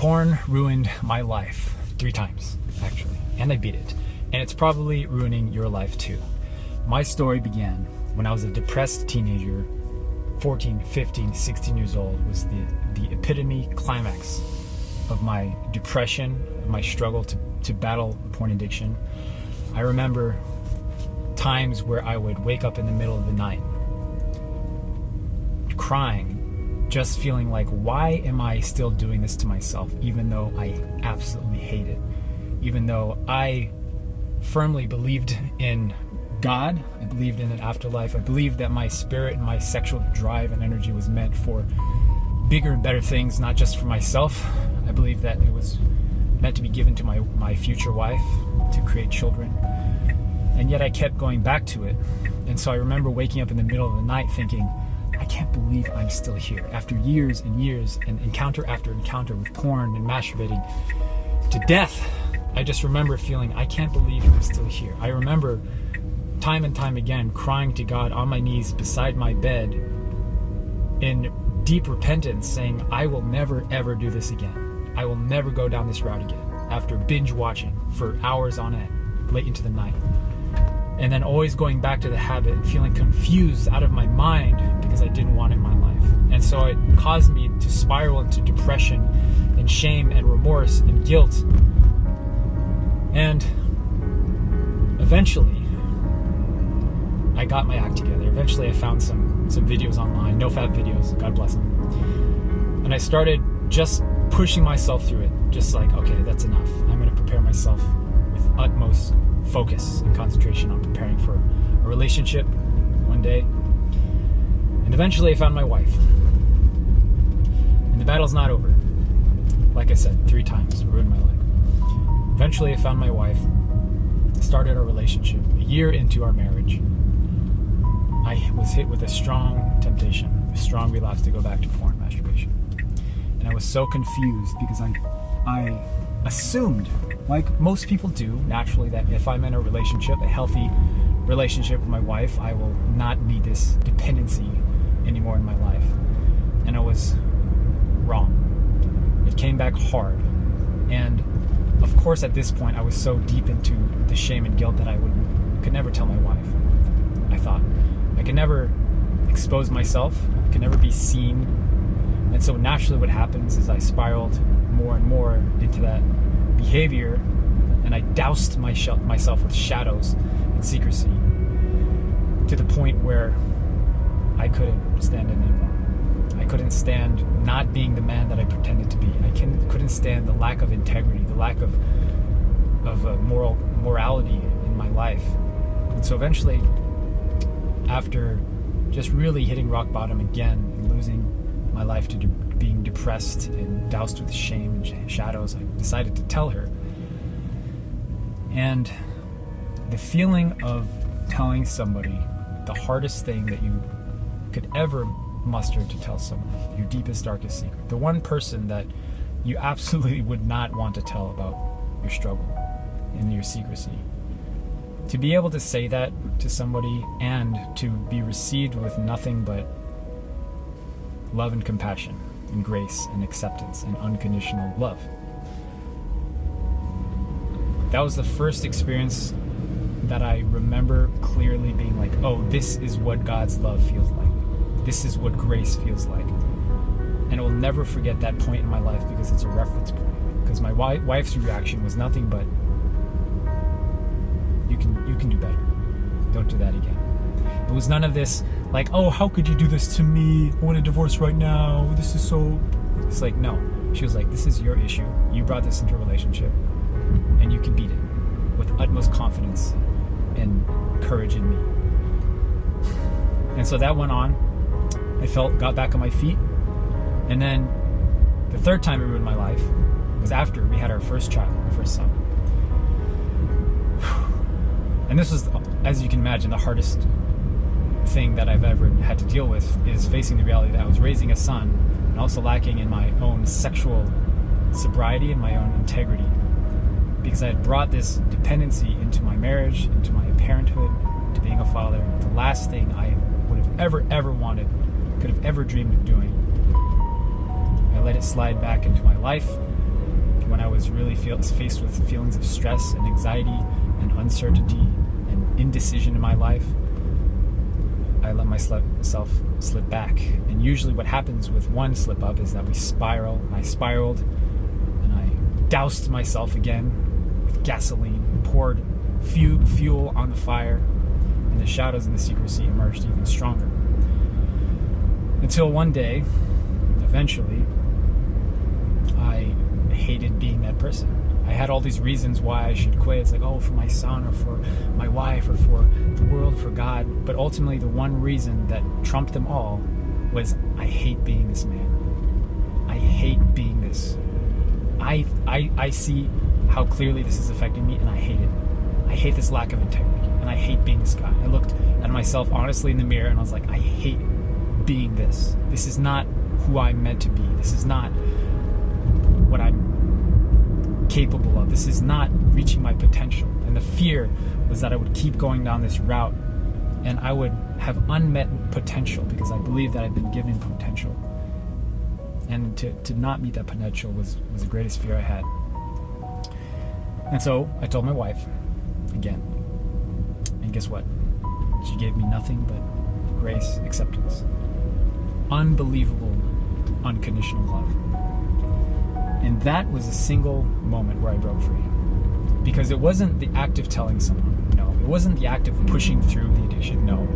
Porn ruined my life 3 times, actually, and I beat it. And it's probably ruining your life too. My story began when I was a depressed teenager, 14, 15, 16 years old, was the epitome climax of my depression, of my struggle to battle porn addiction. I remember times where I would wake up in the middle of the night crying, just feeling like, why am I still doing this to myself, even though I absolutely hate it, even though I firmly believed in God, I believed in an afterlife, I believed that my spirit and my sexual drive and energy was meant for bigger and better things, not just for myself. I believed that it was meant to be given to my future wife, to create children. And yet I kept going back to it. And so I remember waking up in the middle of the night thinking, I can't believe I'm still here. After years and years and encounter after encounter with porn and masturbating to death, I just remember feeling, I can't believe I'm still here. I remember time and time again crying to God on my knees beside my bed in deep repentance, saying, I will never ever do this again. I will never go down this route again. After binge watching for hours on end, late into the night. And then always going back to the habit and feeling confused out of my mind because I didn't want it in my life. And so it caused me to spiral into depression and shame and remorse and guilt. And eventually, I got my act together. Eventually, I found some videos online, nofap videos, God bless them. And I started just pushing myself through it. Just like, okay, that's enough. I'm going to prepare myself with utmost focus and concentration on preparing for a relationship one day. And eventually I found my wife. And the battle's not over. Like I said, 3 times, it ruined my life. Eventually I found my wife, started a relationship. A year into our marriage, I was hit with a strong temptation, a strong relapse to go back to porn masturbation. And I was so confused because I assumed, like most people do naturally, that if I'm in a relationship, a healthy relationship with my wife, I will not need this dependency anymore in my life. And I was wrong. It came back hard. And of course at this point I was so deep into the shame and guilt that I could never tell my wife. I thought I could never expose myself, I could never be seen. And so naturally what happens is I spiraled more and more into that behavior, and I doused myself with shadows and secrecy to the point where I couldn't stand it anymore. I couldn't stand not being the man that I pretended to be. I couldn't stand the lack of integrity, the lack of morality in my life. And so eventually, after just really hitting rock bottom again and losing my life to being depressed and doused with shame and shadows, I decided to tell her. And the feeling of telling somebody the hardest thing that you could ever muster to tell someone, your deepest, darkest secret, the one person that you absolutely would not want to tell about your struggle and your secrecy, to be able to say that to somebody and to be received with nothing but love and compassion and grace and acceptance and unconditional love. That was the first experience that I remember clearly being like, oh, this is what God's love feels like. This is what grace feels like. And I will never forget that point in my life because it's a reference point. Because my wife's reaction was nothing but, you can do better. Don't do that again. It was none of this like, oh, how could you do this to me? I want a divorce right now. This is so... It's like, no. She was like, this is your issue. You brought this into a relationship and you can beat it with utmost confidence and courage in me. And so that went on. I got back on my feet. And then the third time it ruined my life was after we had our first child, our first son. And this was, as you can imagine, the hardest thing that I've ever had to deal with, is facing the reality that I was raising a son and also lacking in my own sexual sobriety and my own integrity, because I had brought this dependency into my marriage, into my parenthood, to being a father. The last thing I would have ever wanted, could have ever dreamed of doing. I let it slide back into my life, when I was really faced with feelings of stress and anxiety and uncertainty and indecision in my life, I let myself slip back. And usually what happens with one slip up is that we spiral, and I spiraled, and I doused myself again with gasoline, poured fuel on the fire, and the shadows and the secrecy emerged even stronger. Until one day, eventually, I hated being that person. I had all these reasons why I should quit. It's like, oh, for my son, or for my wife, or for the world, for God. But ultimately, the one reason that trumped them all was, I hate being this man. I hate being this. I see how clearly this is affecting me, and I hate it. I hate this lack of integrity, and I hate being this guy. I looked at myself honestly in the mirror, and I was like, I hate being this. This is not who I'm meant to be. This is not what I'm capable of. This is not reaching my potential. And the fear was that I would keep going down this route, and I would have unmet potential, because I believe that I've been given potential. And to not meet that potential was the greatest fear I had. And so I told my wife again. And guess what? She gave me nothing but grace, acceptance. Unbelievable, unconditional love. And that was a single moment where I broke free. Because it wasn't the act of telling someone, no. It wasn't the act of pushing through the addiction, no.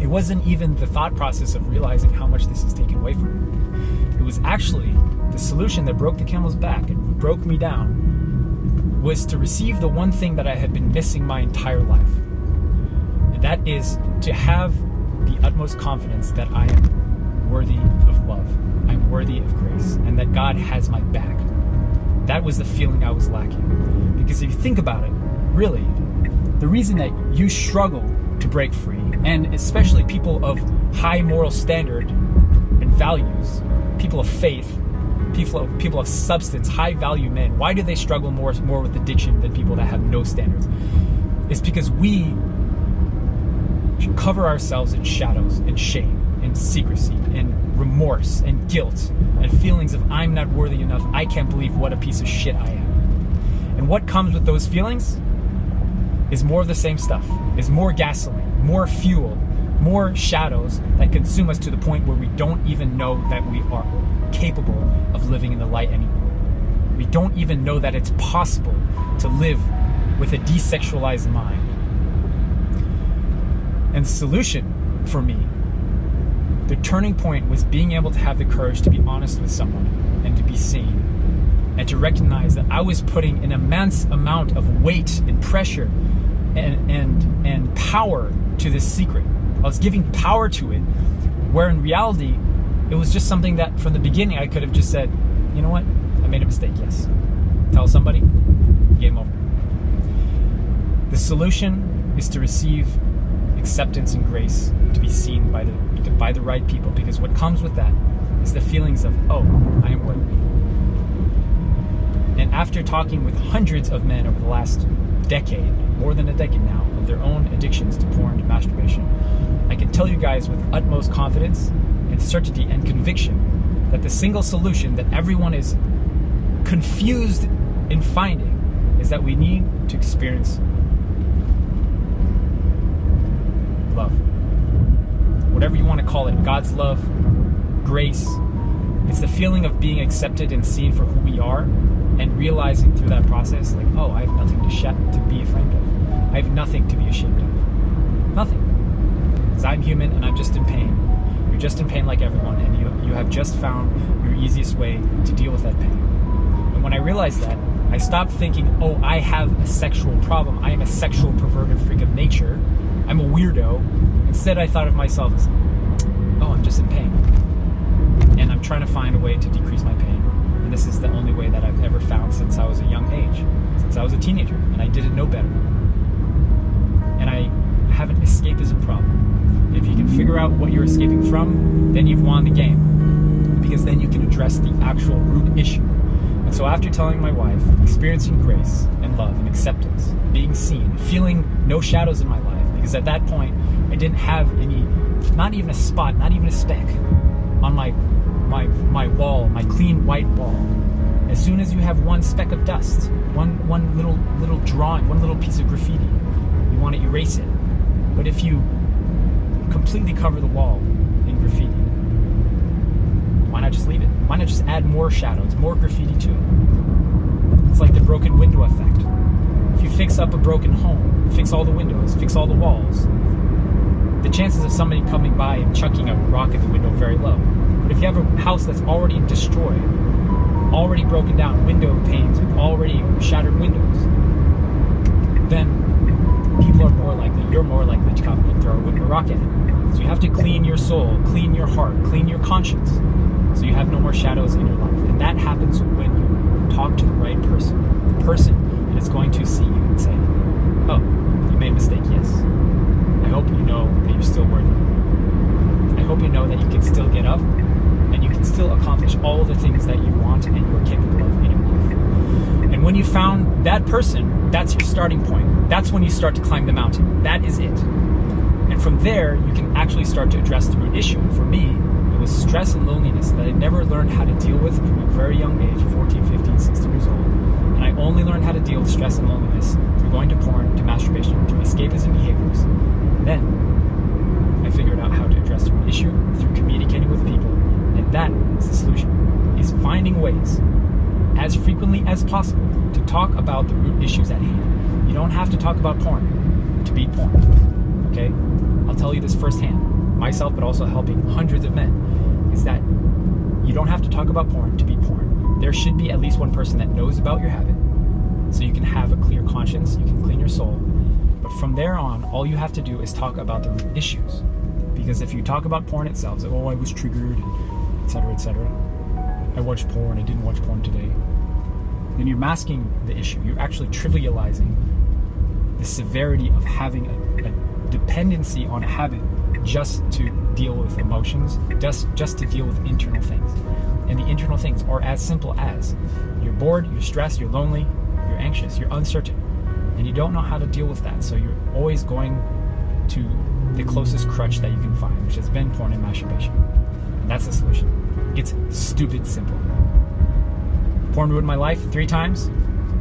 It wasn't even the thought process of realizing how much this is taken away from me. It was actually the solution that broke the camel's back and broke me down, was to receive the one thing that I had been missing my entire life. And that is to have the utmost confidence that I am worthy of love. I'm worthy of grace, and that God has my back. That was the feeling I was lacking. Because if you think about it, really, the reason that you struggle to break free, and especially people of high moral standard and values, people of faith, people of substance, high value men, why do they struggle more with addiction than people that have no standards? It's because we cover ourselves in shadows and shame and secrecy and remorse and guilt and feelings of I'm not worthy enough, I can't believe what a piece of shit I am. And what comes with those feelings is more of the same stuff, is more gasoline, more fuel, more shadows that consume us to the point where we don't even know that we are capable of living in the light anymore. We don't even know that it's possible to live with a desexualized mind. And the solution for me, the turning point, was being able to have the courage to be honest with someone and to be seen, and to recognize that I was putting an immense amount of weight and pressure and power to this secret. I was giving power to it, where in reality, it was just something that from the beginning I could have just said, you know what, I made a mistake, yes. Tell somebody, game over. The solution is to receive acceptance and grace, to be seen by the right people, because what comes with that is the feelings of, oh, I am worthy. And after talking with hundreds of men over the last decade, more than a decade now, of their own addictions to porn and masturbation, I can tell you guys with utmost confidence and certainty and conviction that the single solution that everyone is confused in finding is that we need to experience love. Whatever you want to call it, God's love, grace. It's the feeling of being accepted and seen for who we are, and realizing through that process, like, oh, I have nothing to be afraid of. I have nothing to be ashamed of. Nothing. Because I'm human and I'm just in pain. You're just in pain like everyone, and you have just found your easiest way to deal with that pain. And when I realized that, I stopped thinking, oh, I have a sexual problem. I am a sexual perverted freak of nature. I'm a weirdo. Instead, I thought of myself as, oh, I'm just in pain. And I'm trying to find a way to decrease my pain. And this is the only way that I've ever found since I was a young age, since I was a teenager, and I didn't know better. And I have an escapism problem. If you can figure out what you're escaping from, then you've won the game, because then you can address the actual root issue. And so after telling my wife, experiencing grace and love and acceptance, being seen, feeling no shadows in my life, because at that point, I didn't have any, not even a spot, not even a speck on my wall, my clean white wall. As soon as you have one speck of dust, one little drawing, one little piece of graffiti, you want to erase it. But if you completely cover the wall in graffiti, why not just leave it? Why not just add more shadows, more graffiti to it? It's like the broken window effect. If you fix up a broken home, fix all the windows, fix all the walls, the chances of somebody coming by and chucking a rock at the window are very low. But if you have a house that's already destroyed, already broken down, window panes with already shattered windows, then you're more likely to come and throw a rock at it. So you have to clean your soul, clean your heart, clean your conscience, so you have no more shadows in your life. And that happens when you talk to the right person. The person that is going to see you and say, oh, you made a mistake, yes. I hope you know that you're still worthy. I hope you know that you can still get up and you can still accomplish all the things that you want and you are capable of in your life. And when you found that person, that's your starting point. That's when you start to climb the mountain. That is it. And from there, you can actually start to address the root issue. And for me, it was stress and loneliness that I never learned how to deal with from a very young age, 14, 15, 16 years old. And I only learned how to deal with stress and loneliness through going to porn, to masturbation, through escapism behaviors. And then I figured out how to address the root issue through communicating with people. And that is the solution, is finding ways as frequently as possible to talk about the root issues at hand. You don't have to talk about porn to beat porn, okay? I'll tell you this firsthand, myself, but also helping hundreds of men, is that you don't have to talk about porn to beat porn. There should be at least one person that knows about your habit, so you can have a clear conscience, you can clean your soul. But from there on, all you have to do is talk about the root issues. Because if you talk about porn itself, like, oh, I was triggered, etc., etc. I watched porn, I didn't watch porn today. Then you're masking the issue. You're actually trivializing the severity of having a dependency on a habit just to deal with emotions, just to deal with internal things. And the internal things are as simple as you're bored, you're stressed, you're lonely, you're anxious, you're uncertain, and you don't know how to deal with that. So you're always going to the closest crutch that you can find, which has been porn and masturbation. And that's the solution. It's stupid simple. Porn ruined my life 3 times,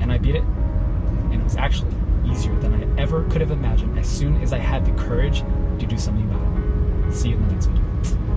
and I beat it. And it was actually easier than I ever could have imagined as soon as I had the courage to do something about it. See you in the next video.